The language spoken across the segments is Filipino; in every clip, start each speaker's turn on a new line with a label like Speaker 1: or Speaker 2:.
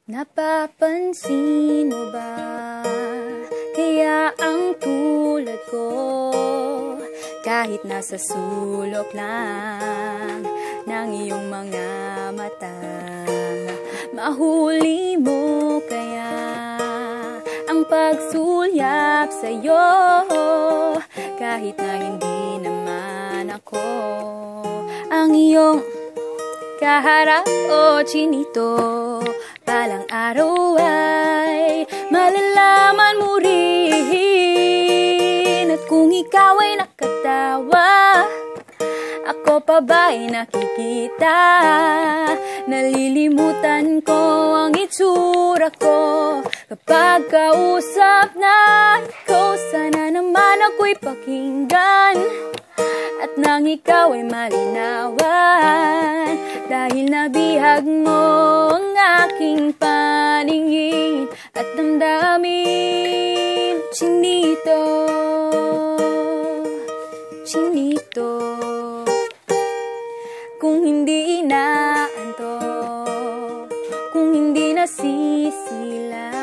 Speaker 1: Napapansin mo ba, kaya ang tulad ko, kahit nasa sulok lang ng iyong mga mata, mahuli mo kaya ang pagsulyap sa'yo, kahit na hindi naman ako ang iyong kaharap o chinito. Balang araw ay malalaman mo rin, at kung ikaw ay nakatawa, ako pa ba'y nakikita? Nalilimutan ko ang itsura ko kapag kausap na ikaw. Sana naman ako'y pakinggan, at nang ikaw ay malinawan, dahil nabihag mo ang aking paningin at damdamin. Chinito, chinito, kung hindi inaantok, kung hindi nasisilaw,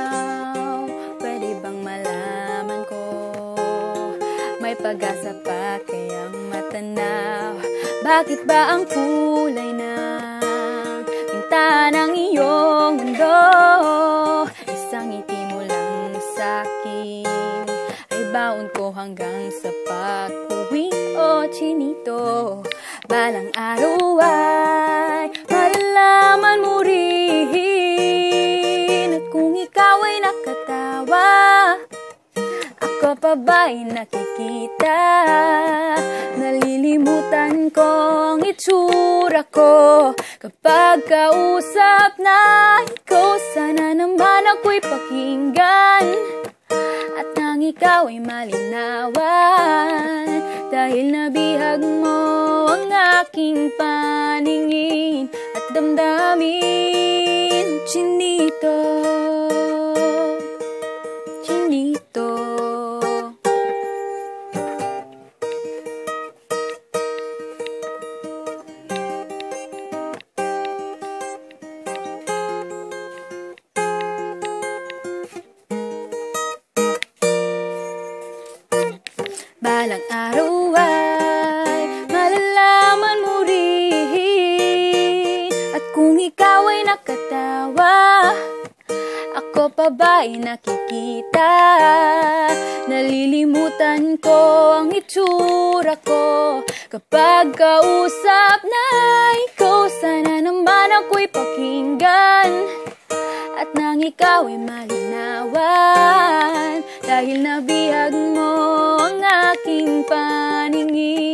Speaker 1: pwede bang malaman ko may pag-asa pa kayang matanaw? Bakit ba ang kulay ng pinta ng iyong mundo, isang ngiti mo lang sa'kin ay baon ko hanggang sa pag-uwi? O chinito, balang araw ay malalaman mo rin, at kung ikaw ay nakatawa, ako pa ba'y nakikita? Nalilimutan ko ang itsura ko kapag kausap na ikaw. Sana naman ako'y pakinggan, at nang ikaw ay malinawan, dahil nabihag mo ang aking paningin at damdamin. Chinito, chinito, balang araw ay malalaman mo rin, at kung ikaw ay nakatawa, ako pa ba'y nakikita? Nalilimutan ko ang itsura ko kapag kausap na ikaw. Sana naman ako'y pakinggan, at nang ikaw ay malinawan, dahil nabihag mo ang aking paningin